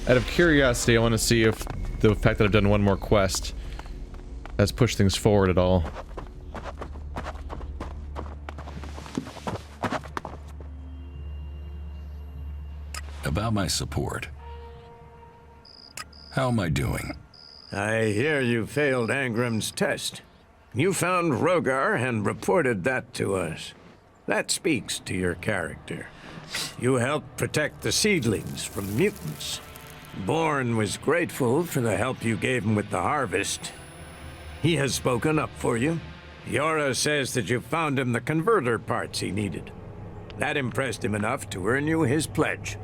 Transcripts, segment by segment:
Out of curiosity, I want to see if the fact that I've done one more quest has pushed things forward at all. About my support. How am I doing? I hear you failed Angram's test. You found Rogar and reported that to us. That speaks to your character. You helped protect the seedlings from mutants. Born was grateful for the help you gave him with the harvest. He has spoken up for you. Yora says that you found him the converter parts he needed. That impressed him enough to earn you his pledge.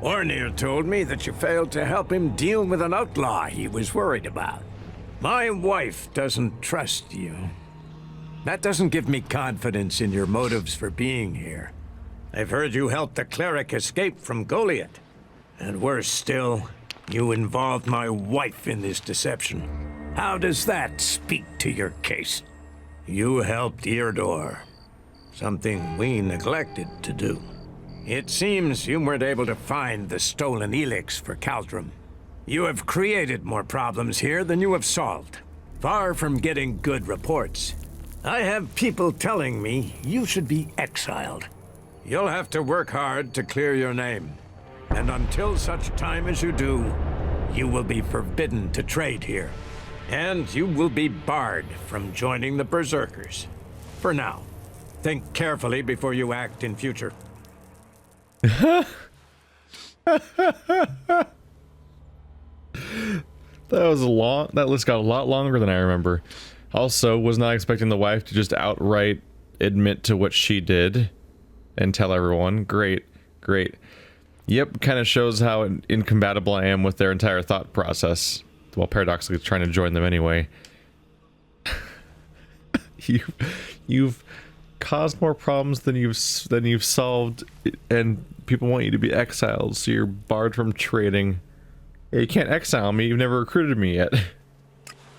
Ornir told me that you failed to help him deal with an outlaw he was worried about. My wife doesn't trust you. That doesn't give me confidence in your motives for being here. I've heard you helped the cleric escape from Goliath. And worse still, you involved my wife in this deception. How does that speak to your case? You helped Eardor. Something we neglected to do. It seems you weren't able to find the stolen ELEX for Caldrum. You have created more problems here than you have solved. Far from getting good reports. I have people telling me you should be exiled. You'll have to work hard to clear your name. And until such time as you do, you will be forbidden to trade here. And you will be barred from joining the Berserkers. For now. Think carefully before you act in future. That was a lot. That list got a lot longer than I remember. Also, was not expecting the wife to just outright admit to what she did and tell everyone. Great, great. Yep, kind of shows how incompatible I am with their entire thought process. While paradoxically trying to join them anyway. You've caused more problems than you've solved, and people want you to be exiled, so you're barred from trading. Yeah, you can't exile me. You've never recruited me yet.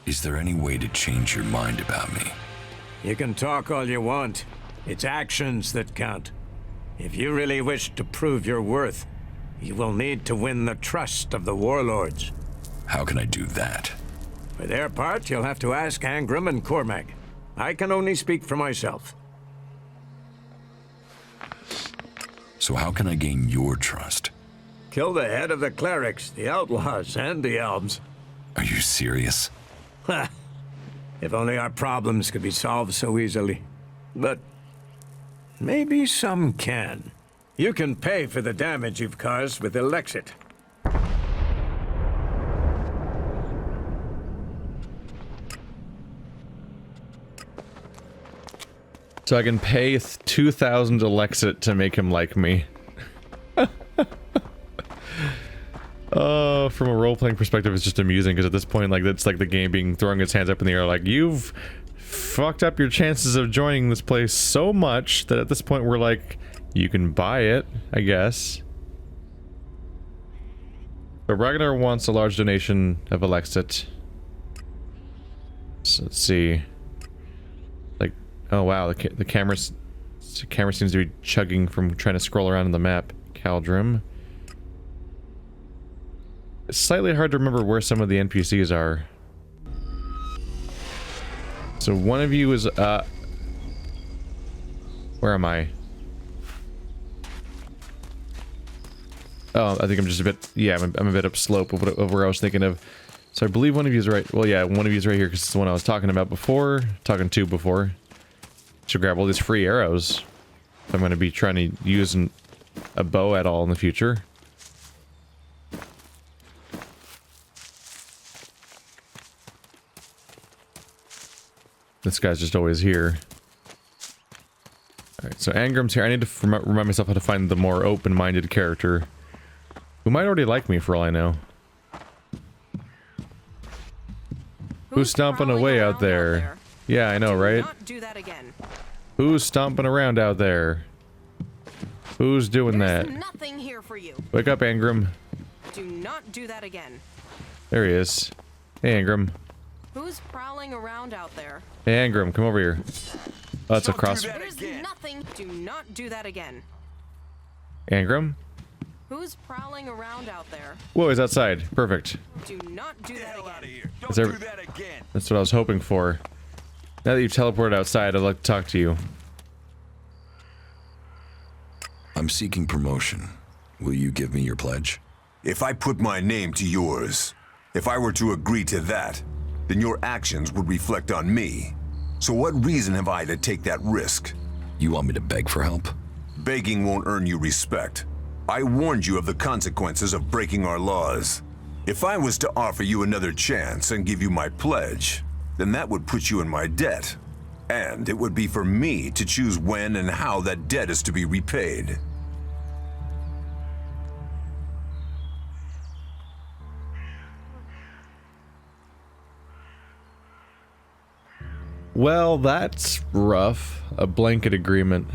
Is there any way to change your mind about me? You can talk all you want. It's actions that count. If you really wish to prove your worth, you will need to win the trust of the warlords. How can I do that? For their part, you'll have to ask Angram and Cormac. I can only speak for myself. So how can I gain your trust? Kill the head of the clerics, the outlaws, and the elves. Are you serious? Ha! If only our problems could be solved so easily. But maybe some can. You can pay for the damage you've caused with ELEX. So I can pay 2,000 Alexit to make him like me. From a role-playing perspective, it's just amusing because at this point, like, it's like the game being throwing its hands up in the air, like, you've fucked up your chances of joining this place so much that at this point we're like, you can buy it, I guess. But Ragnar wants a large donation of Alexit. So let's see. Like, oh wow, the camera seems to be chugging from trying to scroll around on the map. Caldrum. It's slightly hard to remember where some of the NPCs are. So one of you is, where am I? Oh, I think I'm just a bit, yeah, I'm a bit upslope of where I was thinking of. So I believe one of you is right. Well, yeah, one of you is right here because it's the one I was talking about before. Talking to before. Should grab all these free arrows. If I'm going to be trying to use a bow at all in the future. This guy's just always here. Alright, so Angram's here. I need to remind myself how to find the more open-minded character. Who might already like me for all I know. Who's stomping away out there? Yeah, I know, right? Do that again. Who's stomping around out there? Who's doing that? Nothing here for you. Wake up, Angram. Do not do that again. There he is. Hey, Angram. Who's prowling around out there? Hey, Angram, come over here. Oh, that's a cross. There's nothing. Do not do that again. Angram? Who's prowling around out there? Whoa, he's outside. Perfect. Do not do that again. Don't there- do that again. That's what I was hoping for. Now that you've teleported outside, I'd like to talk to you. I'm seeking promotion. Will you give me your pledge? If I put my name to yours, if I were to agree to that, then your actions would reflect on me. So what reason have I to take that risk? You want me to beg for help? Begging won't earn you respect. I warned you of the consequences of breaking our laws. If I was to offer you another chance and give you my pledge, then that would put you in my debt. And it would be for me to choose when and how that debt is to be repaid. Well, that's rough. A blanket agreement.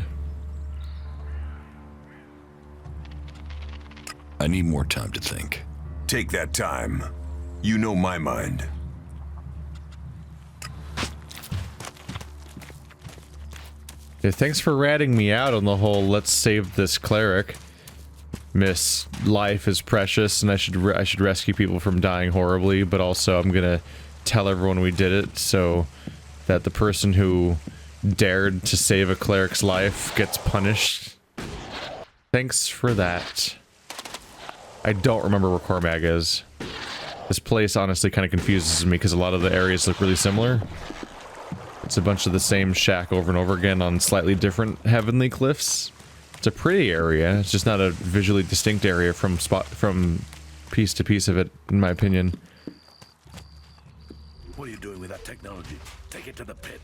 I need more time to think. Take that time. You know my mind. Yeah, thanks for ratting me out on the whole let's save this cleric. Miss life is precious and I should rescue people from dying horribly, but also I'm gonna tell everyone we did it so that the person who dared to save a cleric's life gets punished. Thanks for that. I don't remember where Cormag is. This place honestly kind of confuses me because a lot of the areas look really similar. It's a bunch of the same shack over and over again on slightly different heavenly cliffs. It's a pretty area. It's just not a visually distinct area from piece to piece of it, in my opinion. What are you doing with that technology? Take it to the pit.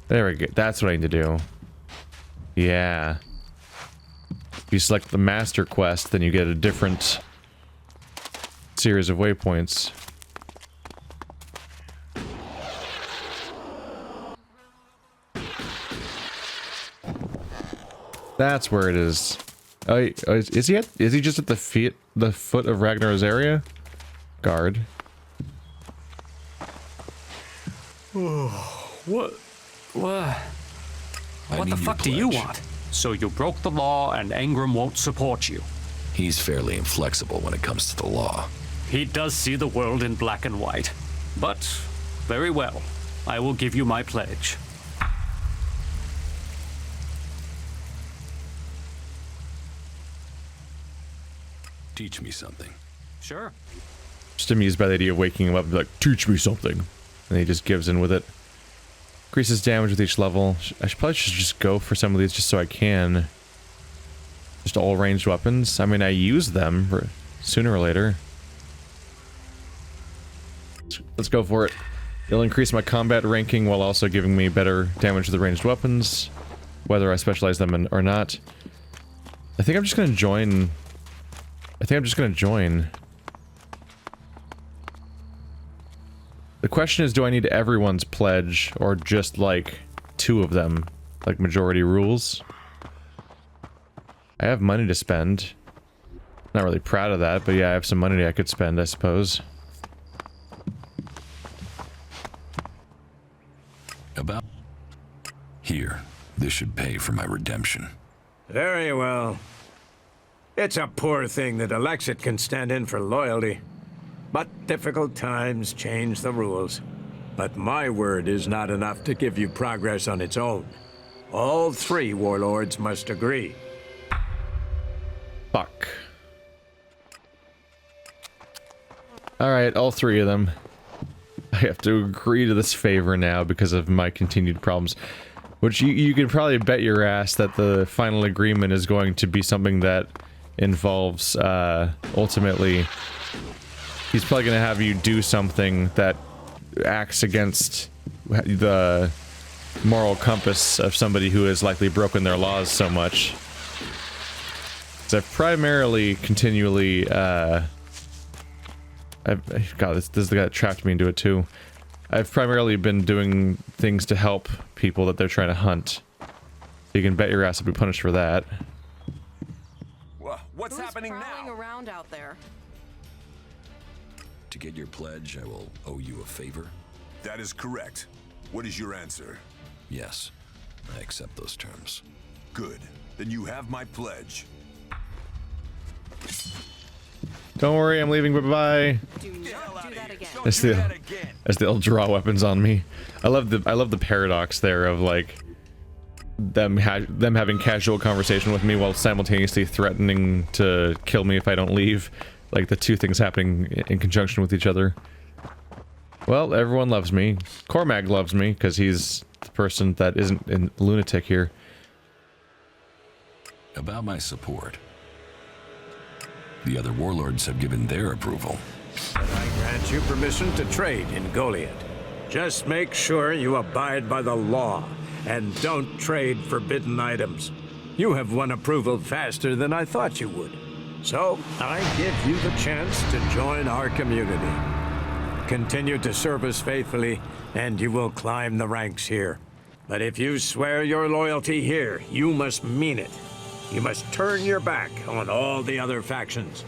There we go. That's what I need to do. Yeah. If you select the master quest, then you get a different series of waypoints. That's where it is. Oh, is he just at the foot of Ragnar's area? Guard. What I need the your fuck do you pledge. want? So you broke the law and Engram won't support you. He's fairly inflexible when it comes to the law. He does see the world in black and white. But, very well. I will give you my pledge. Teach me something. Sure. Just amused by the idea of waking him up and be like, teach me something. And he just gives in with it. Increases damage with each level. I should probably just go for some of these just so I can. Just all ranged weapons. I mean, I use them sooner or later. Let's go for it. It'll increase my combat ranking while also giving me better damage with the ranged weapons, whether I specialize them or not. I think I'm just gonna join. The question is, do I need everyone's pledge or just like 2 of them, like majority rules? I have money to spend. Not really proud of that, but yeah, I have some money I could spend, I suppose. About here. This should pay for my redemption. Very well. It's a poor thing that Alexit can stand in for loyalty. But difficult times change the rules. But my word is not enough to give you progress on its own. All 3 warlords must agree. Fuck. Alright, all 3 of them. I have to agree to this favor now because of my continued problems. Which you can probably bet your ass that the final agreement is going to be something that involves, ultimately, he's probably going to have you do something that acts against the moral compass of somebody who has likely broken their laws so much. So I've primarily, continually, God, this is the guy that trapped me into it too. I've primarily been doing things to help people that they're trying to hunt. You can bet your ass I'll be punished for that. What's Who's happening prowling now? around out there? To get your pledge, I will owe you a favor. That is correct. What is your answer? Yes, I accept those terms. Good. Then you have my pledge. Don't worry, I'm leaving. Bye-bye. Do not do that again. As they'll draw weapons on me. I love the paradox there of like them having casual conversation with me while simultaneously threatening to kill me if I don't leave. Like the two things happening in conjunction with each other. Well, everyone loves me. Cormac loves me because he's the person that isn't a lunatic here. About my support. The other warlords have given their approval. I grant you permission to trade in Goliath. Just make sure you abide by the law and don't trade forbidden items. You have won approval faster than I thought you would. So, I give you the chance to join our community. Continue to serve us faithfully, and you will climb the ranks here. But if you swear your loyalty here, you must mean it. You must turn your back on all the other factions.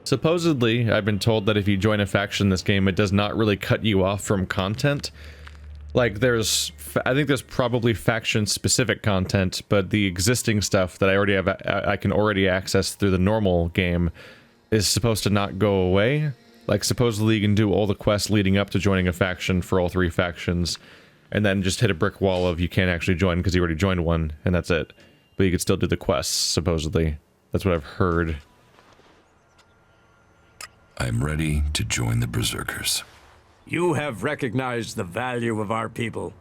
Supposedly, I've been told that if you join a faction in this game, it does not really cut you off from content. Like, I think there's probably faction-specific content, but the existing stuff that I already have, I can already access through the normal game, is supposed to not go away. Like, supposedly you can do all the quests leading up to joining a faction for all 3 factions, and then just hit a brick wall of you can't actually join because you already joined one, and that's it. But you could still do the quests, supposedly. That's what I've heard. I'm ready to join the Berserkers. You have recognized the value of our people.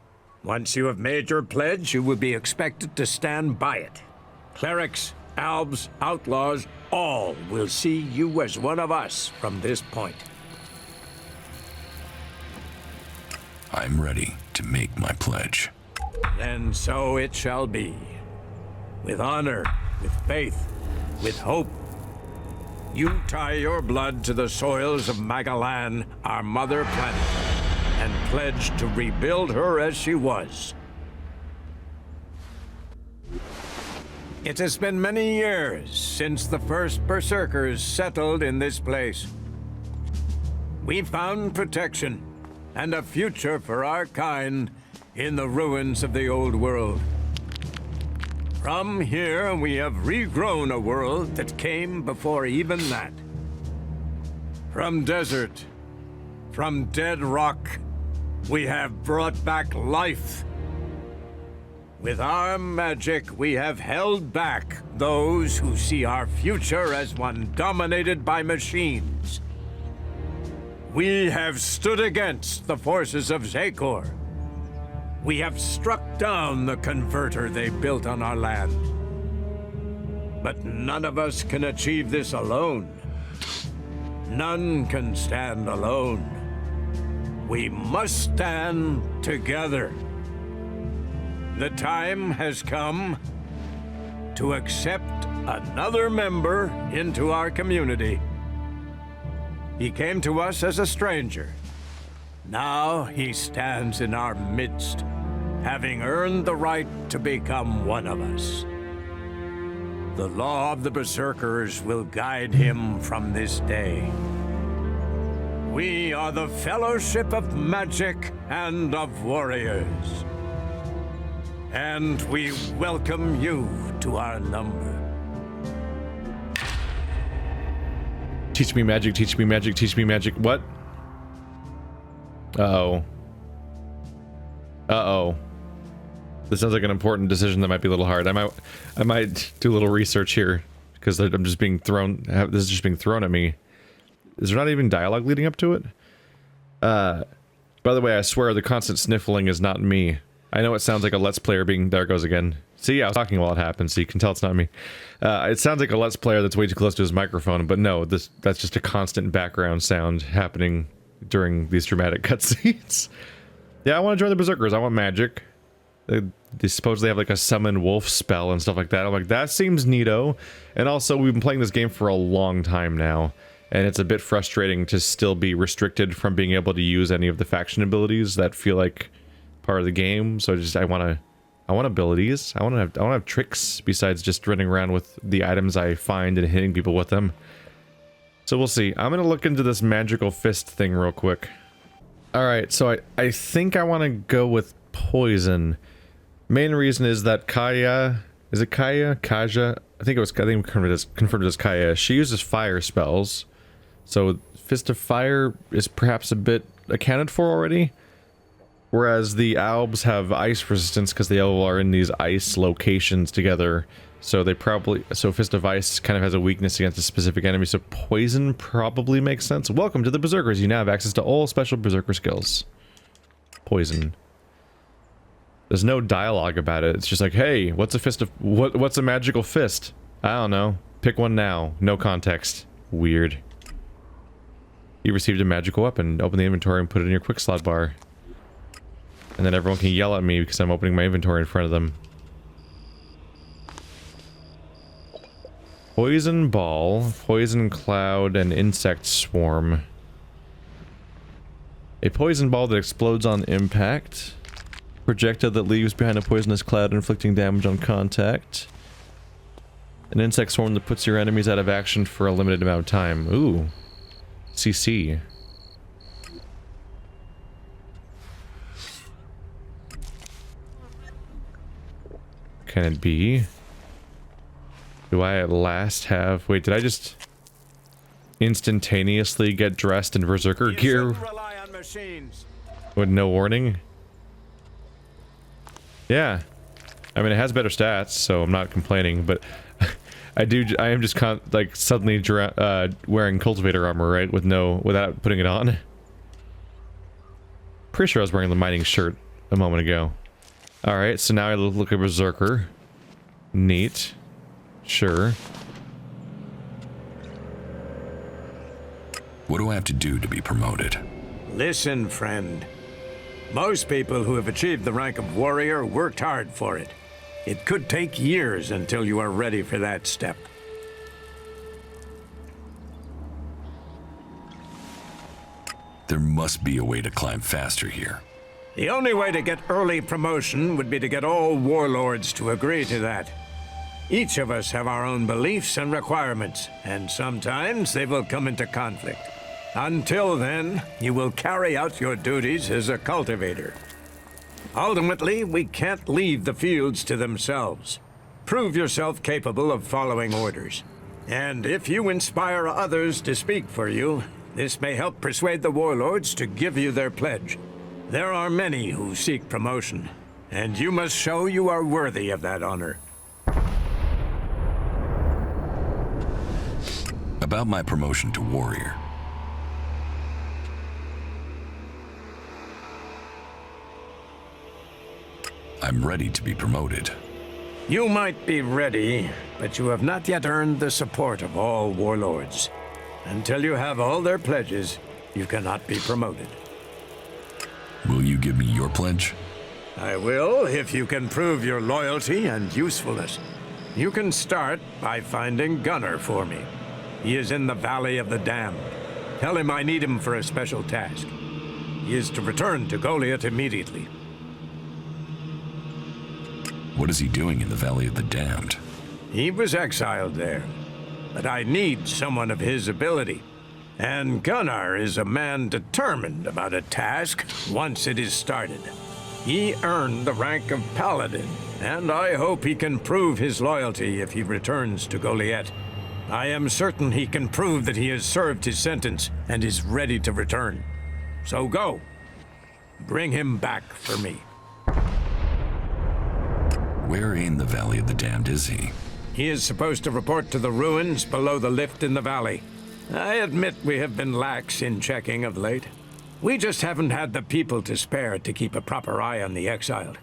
Once you have made your pledge, you will be expected to stand by it. Clerics, albs, outlaws, all will see you as one of us from this point. I'm ready to make my pledge. And so it shall be. With honor, with faith, with hope. You tie your blood to the soils of Magalan, our mother planet, and pledge to rebuild her as she was. It has been many years since the first Berserkers settled in this place. We found protection and a future for our kind in the ruins of the old world. From here, we have regrown a world that came before even that. From desert, from dead rock, we have brought back life. With our magic, we have held back those who see our future as one dominated by machines. We have stood against the forces of Zakor. We have struck down the converter they built on our land. But none of us can achieve this alone. None can stand alone. We must stand together. The time has come to accept another member into our community. He came to us as a stranger. Now he stands in our midst, having earned the right to become one of us. The law of the Berserkers will guide him from this day. We are the Fellowship of Magic and of Warriors. And we welcome you to our number. Teach me magic, teach me magic, teach me magic. What? Uh-oh. Uh-oh. This sounds like an important decision that might be a little hard. I might do a little research here because I'm just being thrown. This is just being thrown at me. Is there not even dialogue leading up to it? By the way, I swear the constant sniffling is not me. I know it sounds like a Let's Player being... There it goes again. See, I was talking while it happened, so you can tell it's not me. It sounds like a Let's Player that's way too close to his microphone, but no, that's just a constant background sound happening during these dramatic cutscenes. Yeah, I want to join the Berserkers. I want magic. They supposedly have like a summon wolf spell and stuff like that. I'm like, that seems neato. And also, we've been playing this game for a long time now, and it's a bit frustrating to still be restricted from being able to use any of the faction abilities that feel like part of the game. So I want abilities. I want to have tricks besides just running around with the items I find and hitting people with them. So we'll see. I'm gonna look into this magical fist thing real quick. All right, so I think I want to go with poison. Main reason is that Kaja, I think confirmed as Kaya. She uses fire spells, so Fist of Fire is perhaps a bit accounted for already. Whereas the Albs have ice resistance because they all are in these ice locations together. So they probably, so Fist of Ice kind of has a weakness against a specific enemy, so poison probably makes sense. Welcome to the Berserkers. You now have access to all special Berserker skills. Poison. There's no dialogue about it. It's just like, hey, what's a fist of, what's a magical fist? I don't know. Pick one now. No context. Weird. You received a magical weapon. Open the inventory and put it in your quick slot bar. And then everyone can yell at me because I'm opening my inventory in front of them. Poison Ball, Poison Cloud, and Insect Swarm. A poison ball that explodes on impact. Projectile that leaves behind a poisonous cloud, inflicting damage on contact. An insect swarm that puts your enemies out of action for a limited amount of time. Ooh. CC. Can it be? Do I at last have... Wait, did I just instantaneously get dressed in Berserker gear Rely on machines. with no warning? Yeah. I mean, it has better stats, so I'm not complaining, but I am just like suddenly wearing cultivator armor, right? Without putting it on. Pretty sure I was wearing the mining shirt a moment ago. Alright, so now I look at Berserker. Neat. Sure. What do I have to do to be promoted? Listen, friend. Most people who have achieved the rank of warrior worked hard for it. It could take years until you are ready for that step. There must be a way to climb faster here. The only way to get early promotion would be to get all warlords to agree to that. Each of us have our own beliefs and requirements, and sometimes they will come into conflict. Until then, you will carry out your duties as a cultivator. Ultimately, we can't leave the fields to themselves. Prove yourself capable of following orders. And if you inspire others to speak for you, this may help persuade the warlords to give you their pledge. There are many who seek promotion, and you must show you are worthy of that honor. About my promotion to warrior. I'm ready to be promoted. You might be ready, but you have not yet earned the support of all warlords. Until you have all their pledges, you cannot be promoted. Will you give me your pledge? I will, if you can prove your loyalty and usefulness. You can start by finding Gunnar for me. He is in the Valley of the Damned. Tell him I need him for a special task. He is to return to Goliath immediately. What is he doing in the Valley of the Damned? He was exiled there, but I need someone of his ability. And Gunnar is a man determined about a task once it is started. He earned the rank of Paladin, and I hope he can prove his loyalty if he returns to Goliath. I am certain he can prove that he has served his sentence and is ready to return. So go. Bring him back for me. Where in the Valley of the Damned is he? He is supposed to report to the ruins below the lift in the valley. I admit we have been lax in checking of late. We just haven't had the people to spare to keep a proper eye on the exiled.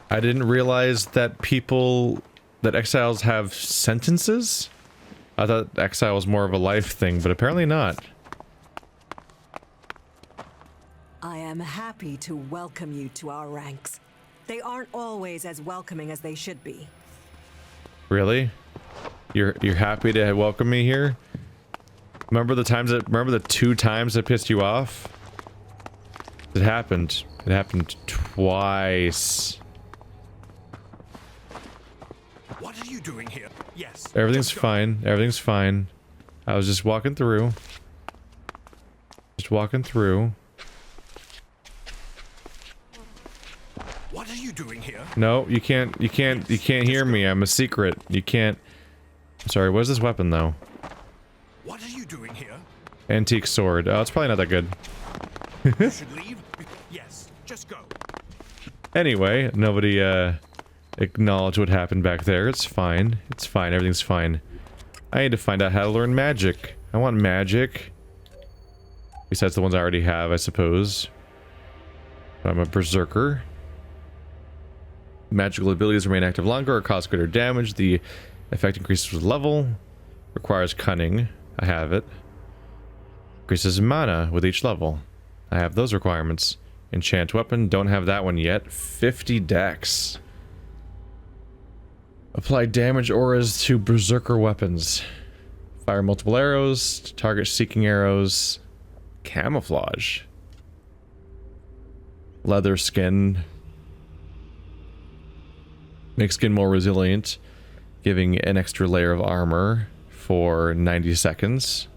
I didn't realize that exiles have sentences? I thought exile was more of a life thing, but apparently not. I am happy to welcome you to our ranks. They aren't always as welcoming as they should be. Really? You're happy to welcome me here? Remember the 2 times that pissed you off? It happened. It happened twice. What are you doing here? Yes. Everything's fine. Everything's fine. I was just walking through. Just walking through. What are you doing No, you can't hear me. I'm a secret. You can't. Sorry, what is this weapon though? What are you doing here? Antique sword. Oh, it's probably not that good. You should leave? Yes, just go. Anyway, nobody acknowledged what happened back there. It's fine. It's fine. Everything's fine. I need to find out how to learn magic. I want magic. Besides the ones I already have, I suppose. But I'm a berserker. Magical abilities remain active longer or cause greater damage. The effect increases with level. Requires cunning. I have it. Increases mana with each level. I have those requirements. Enchant weapon. Don't have that one yet. 50 dex. Apply damage auras to berserker weapons. Fire multiple arrows. Target seeking arrows. Camouflage. Leather skin. Makes skin more resilient, giving an extra layer of armor for 90 seconds.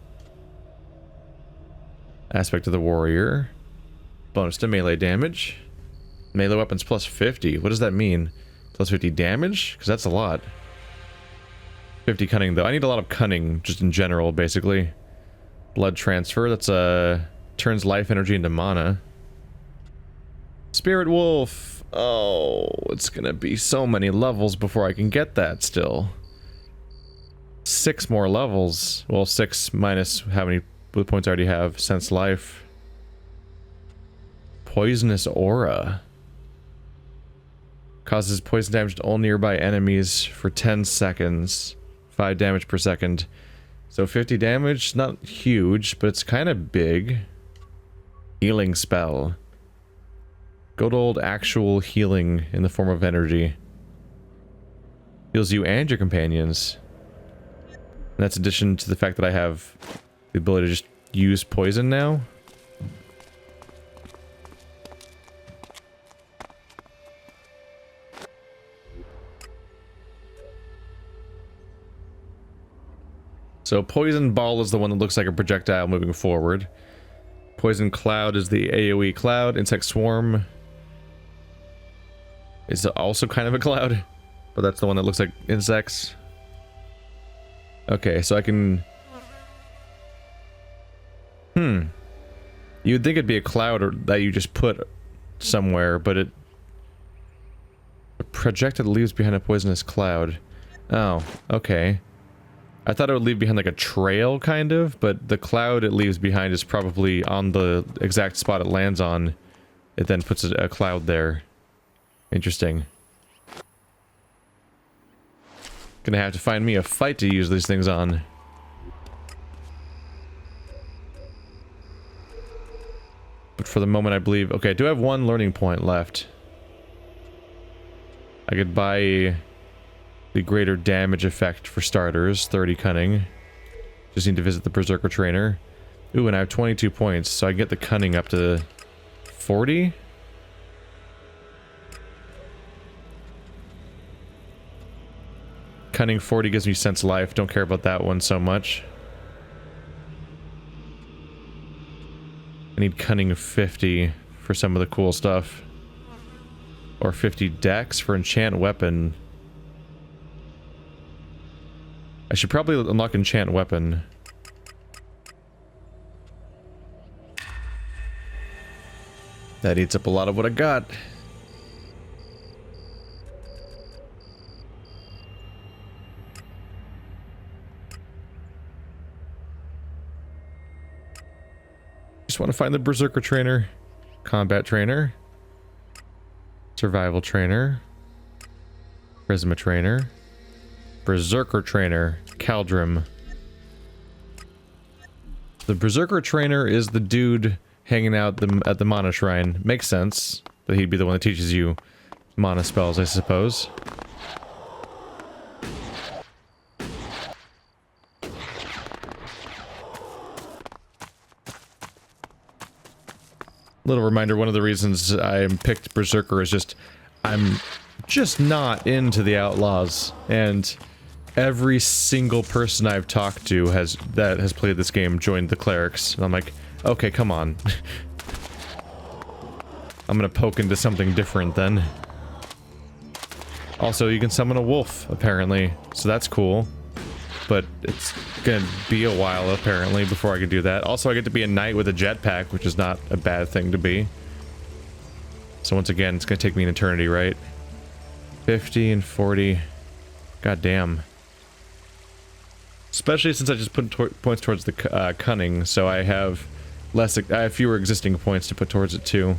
Aspect of the warrior. Bonus to melee damage. Melee weapons plus 50. What does that mean? Plus 50 damage? Because that's a lot. 50 cunning though. I need a lot of cunning just in general, basically. Blood transfer. That's turns life energy into mana. Spirit wolf. Oh, it's gonna be so many levels before I can get that still. 6 more levels. Well, 6 minus how many points I already have. Sense life. Poisonous aura. Causes poison damage to all nearby enemies for 10 seconds. 5 damage per second. So 50 damage, not huge, but it's kind of big. Healing spell. Good old actual healing in the form of energy. Heals you and your companions. And that's in addition to the fact that I have the ability to just use poison now. So Poison Ball is the one that looks like a projectile moving forward. Poison Cloud is the AoE cloud. Insect Swarm is also kind of a cloud, but that's the one that looks like insects. Okay, so I can... You'd think it'd be a cloud that you just put somewhere, but it... A projectile leaves behind a poisonous cloud. Oh, okay. I thought it would leave behind like a trail, kind of, but the cloud it leaves behind is probably on the exact spot it lands on. It then puts a cloud there. Interesting. Gonna have to find me a fight to use these things on. But for the moment, I believe... Okay, I do have 1 learning point left. I could buy the greater damage effect for starters. 30 cunning. Just need to visit the Berserker Trainer. Ooh, and I have 22 points, so I can get the cunning up to 40? Cunning 40 gives me sense life. Don't care about that one so much. I need cunning 50 for some of the cool stuff. Or 50 dex for enchant weapon. I should probably unlock enchant weapon. That eats up a lot of what I got. Just want to find the Berserker Trainer, Combat Trainer, Survival Trainer, Prisma Trainer, Berserker Trainer, Caldrum. The Berserker Trainer is the dude hanging out at the Mana Shrine. Makes sense that he'd be the one that teaches you mana spells, I suppose. Little reminder, one of the reasons I picked Berserker is just, I'm just not into the Outlaws, and every single person I've talked to that has played this game joined the Clerics, and I'm like, okay, come on. I'm gonna poke into something different then. Also, you can summon a wolf, apparently. So that's cool. But it's gonna be a while, apparently, before I can do that. Also, I get to be a knight with a jetpack, which is not a bad thing to be. So once again, it's gonna take me an eternity, right? 50 and 40. God damn. Especially since I just put points towards the cunning, so I have fewer existing points to put towards it too.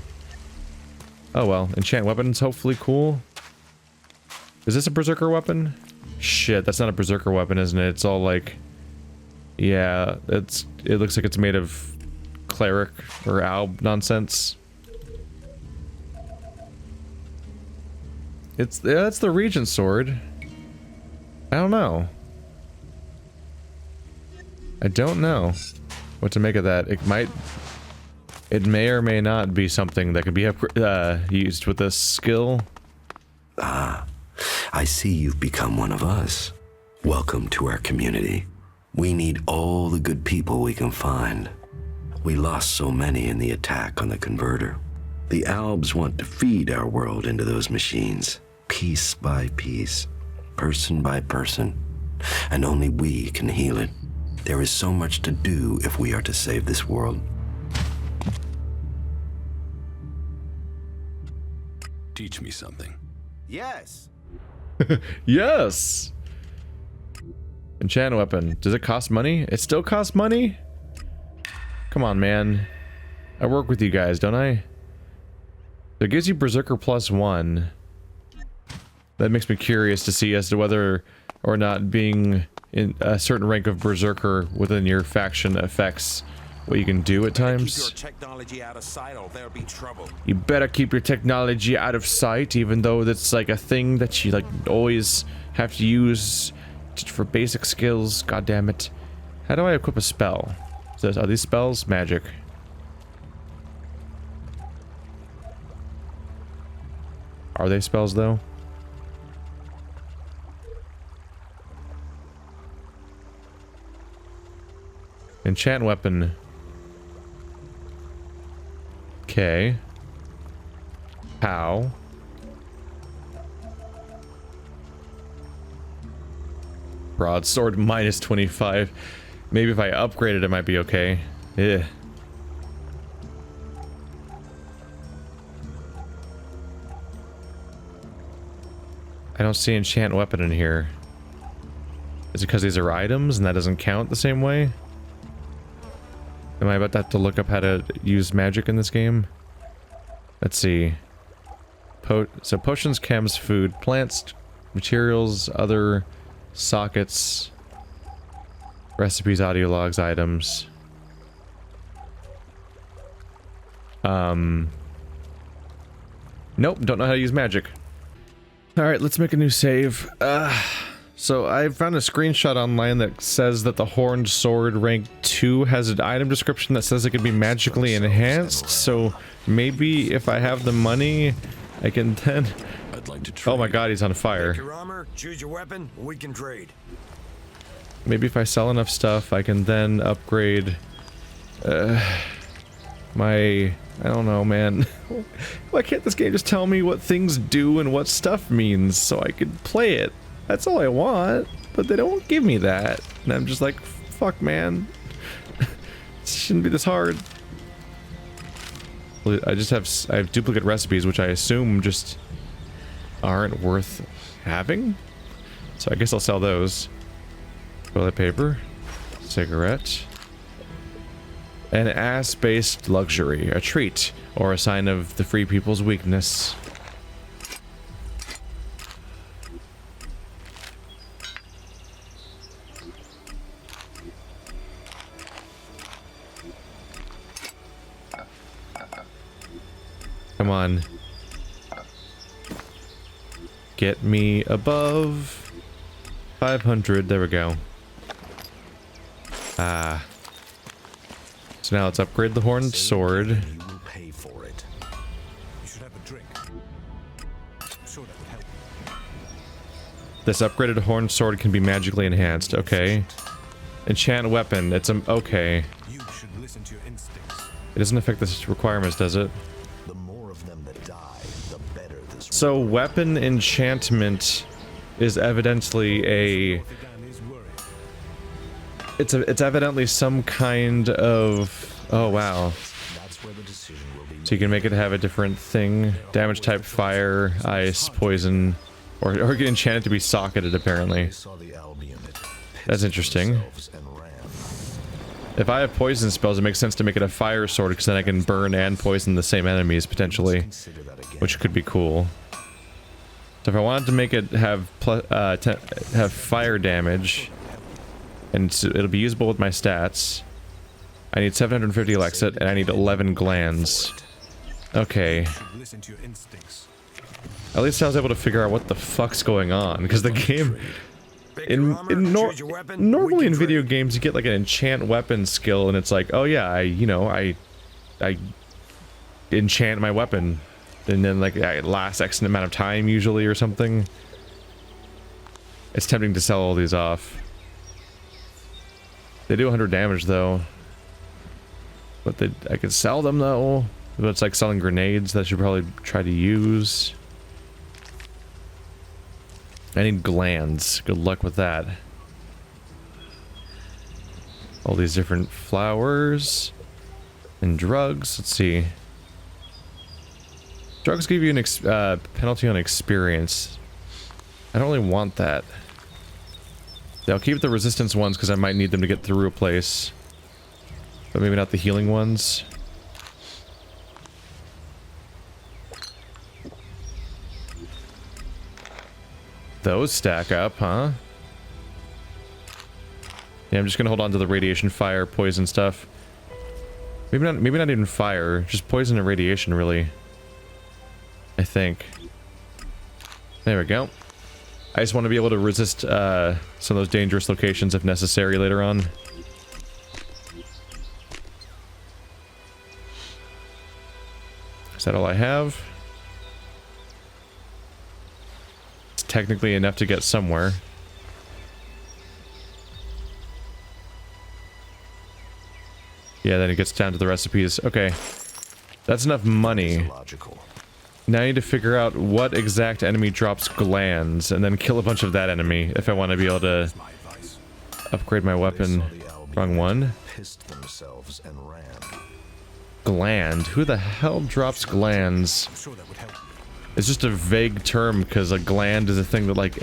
Oh well, enchant weapons, hopefully cool. Is this a berserker weapon? Shit, that's not a berserker weapon, isn't it? It's all like, yeah, it looks like it's made of cleric or alb nonsense. That's the regent sword. I don't know. I don't know what to make of that. It may or may not be something that could be used with this skill. Ah, I see you've become one of us. Welcome to our community. We need all the good people we can find. We lost so many in the attack on the converter. The Albs want to feed our world into those machines, piece by piece, person by person, and only we can heal it. There is so much to do if we are to save this world. Teach me something. Yes. Yes! Enchant weapon. Does it cost money? It still costs money? Come on, man. I work with you guys, don't I? It gives you Berserker +1. That makes me curious to see as to whether or not being in a certain rank of Berserker within your faction affects what you can do at times. Keep your technology out of sight or there'll be trouble. You better keep your technology out of sight, even though that's like a thing that you like always have to use for basic skills. God damn it. How do I equip a spell? Are these spells magic? Are they spells though? Enchant weapon. Okay. How? Broadsword -25. Maybe if I upgrade it, it might be okay. Yeah. I don't see enchant weapon in here. Is it because these are items and that doesn't count the same way? Am I about to have to look up how to use magic in this game? Let's see. So potions, chems, food, plants, materials, other sockets, recipes, audio logs, items. Nope, don't know how to use magic. Alright, let's make a new save. So I found a screenshot online that says that the Horned Sword Rank 2 has an item description that says it can be magically enhanced, so maybe if I have the money, I can then... I'd like to trade. Oh my god, he's on fire. Your armor, choose your weapon, we can trade. Maybe if I sell enough stuff, I can then upgrade... my... I don't know, man. Why can't this game just tell me what things do and what stuff means so I could play it? That's all I want, but they don't give me that. And I'm just like, fuck, man. It shouldn't be this hard. I have duplicate recipes, which I assume just aren't worth having. So I guess I'll sell those. Toilet paper, cigarette, an ass-based luxury, a treat, or a sign of the free people's weakness. Come on. Get me above 500. There we go. Ah. So now let's upgrade the Horned Sword. You will pay for it. You should have a drink. I'm sure that would help. This upgraded Horned Sword can be magically enhanced. Okay. Enchant weapon. It's okay. You should listen to your instincts. It doesn't affect the requirements, does it? The more of them that die, the better this So weapon enchantment is evidently a... It's evidently some kind of... Oh, wow. So you can make it have a different thing. Damage type fire, ice, poison, or you can enchant it to be socketed, apparently. That's interesting. If I have poison spells, it makes sense to make it a fire sword, because then I can burn and poison the same enemies, potentially. Which could be cool. So if I wanted to make it have fire damage, and it'll be usable with my stats, I need 750 Elexit, and I need 11 glands. Okay. At least I was able to figure out what the fuck's going on, because the game... Normally in video games you get like an enchant weapon skill, and it's like, oh yeah, I enchant my weapon, and then like it lasts X amount of time usually or something. It's tempting to sell all these off. They do 100 damage though. But I could sell them though. But it's like selling grenades that I should probably try to use. I need glands. Good luck with that. All these different flowers. And drugs. Let's see. Drugs give you an penalty on experience. I don't really want that. Yeah, I'll keep the resistance ones because I might need them to get through a place. But maybe not the healing ones. Those stack up, huh? Yeah, I'm just gonna hold on to the radiation, fire, poison stuff. Maybe not even fire, just poison and radiation, really. I think. There we go. I just want to be able to resist some of those dangerous locations if necessary later on. Is that all I have? It's technically enough to get somewhere. Yeah, then it gets down to the recipes. Okay. That's enough money. Now I need to figure out what exact enemy drops glands, and then kill a bunch of that enemy if I want to be able to upgrade my weapon. Wrong one. Gland. Who the hell drops glands? It's just a vague term because a gland is a thing that like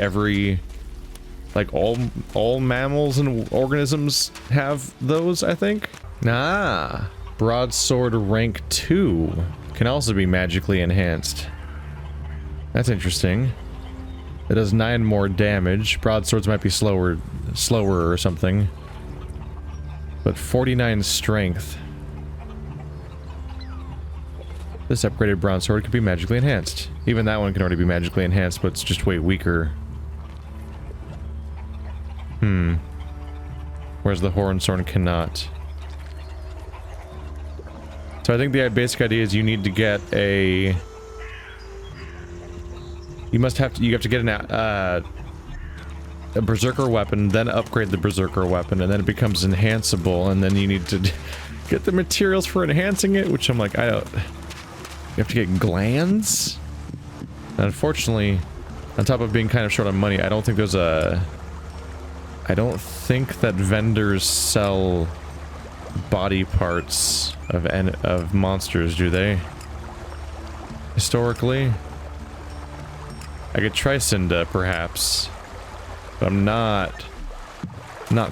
all mammals and organisms have those, I think. Ah, Broadsword Rank 2 can also be magically enhanced. That's interesting. It does 9 more damage. Broadswords might be slower or something. But 49 strength. This upgraded broadsword could be magically enhanced. Even that one can already be magically enhanced, but it's just way weaker. Whereas the Hornsworn cannot. So I think the basic idea is you need to get a... You have to get a Berserker weapon, then upgrade the Berserker weapon, and then it becomes enhanceable, and then you need to get the materials for enhancing it, which I'm like, I don't... You have to get glands? And unfortunately, on top of being kind of short on money, I don't think there's a... I don't think that vendors sell body parts of monsters, do they? Historically? I could try Cinda, perhaps. But I'm not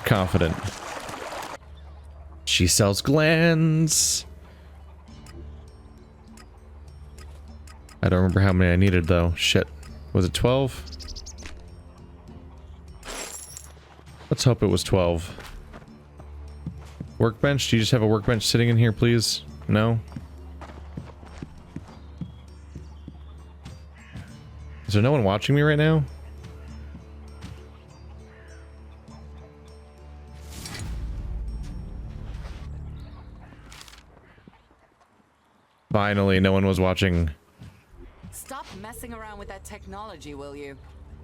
confident. She sells glands! I don't remember how many I needed, though. Shit. Was it 12? Let's hope it was 12. Workbench? Do you just have a workbench sitting in here, please? No? Is there no one watching me right now? Finally, no one was watching. Stop messing around with that technology, will you?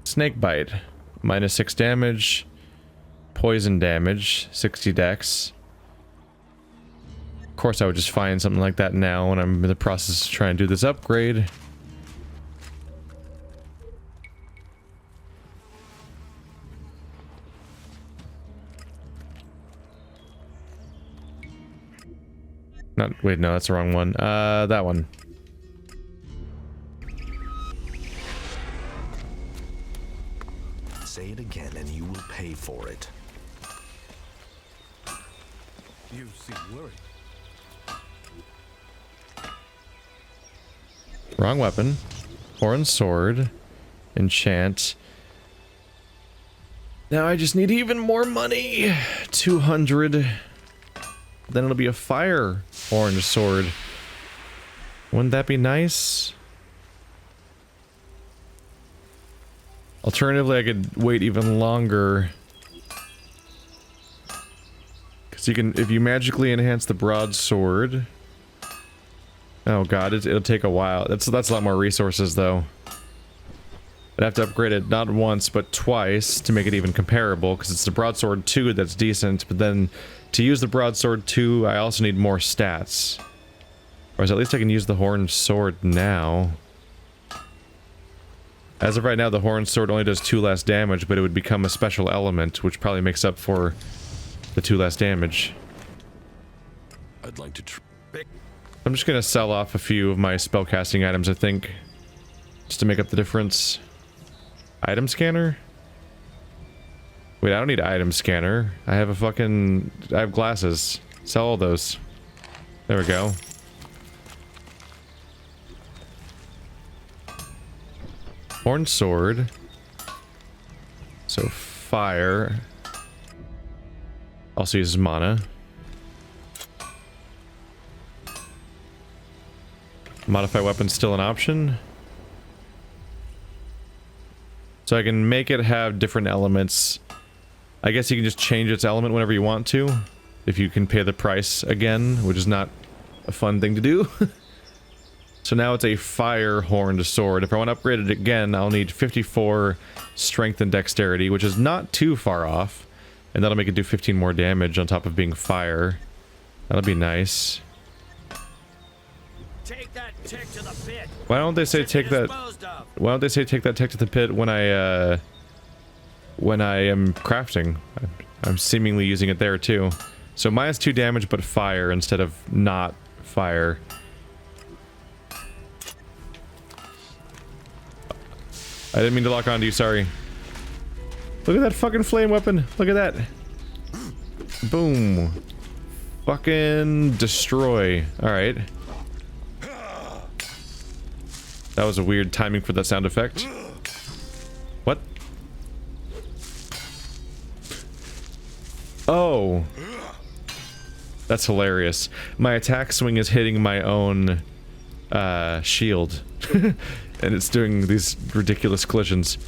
Snake bite. -6 damage. Poison damage. 60 dex. Of course I would just find something like that now when I'm in the process of trying to do this upgrade. Not, wait, no, that's the wrong one. That one. Say it again and you will pay for it. You seem worried. Wrong weapon. Horn sword. Enchant. Now I just need even more money. 200. Then it'll be a fire orange sword. Wouldn't that be nice? Alternatively, I could wait even longer. Because you can, if you magically enhance the broadsword. Oh god, it'll take a while. That's a lot more resources though. I'd have to upgrade it not once, but twice to make it even comparable, because it's the Broadsword 2 that's decent, but then to use the Broadsword 2, I also need more stats. Or at least I can use the Horned Sword now. As of right now, the Horned Sword only does 2 less damage, but it would become a special element, which probably makes up for the 2 less damage. I'd like to I'm just gonna sell off a few of my spellcasting items, I think, just to make up the difference. Item scanner? Wait, I don't need item scanner. I have a fucking... I have glasses. Sell all those. There we go. Horned sword. So fire. Also uses mana. Modify weapon still an option. So I can make it have different elements. I guess you can just change its element whenever you want to. If you can pay the price again, which is not a fun thing to do. So now it's a fire horned sword. If I want to upgrade it again, I'll need 54 strength and dexterity, which is not too far off. And that'll make it do 15 more damage on top of being fire. That'll be nice. Take that tick to the pit. Why don't they say take that? Why don't they say take that tick to the pit when I am crafting? I'm seemingly using it there too. So minus 2 damage, but fire instead of not fire. I didn't mean to lock onto you. Sorry. Look at that fucking flame weapon. Look at that. Boom. Fucking destroy. All right. That was a weird timing for that sound effect. What? Oh. That's hilarious. My attack swing is hitting my own shield. And it's doing these ridiculous collisions.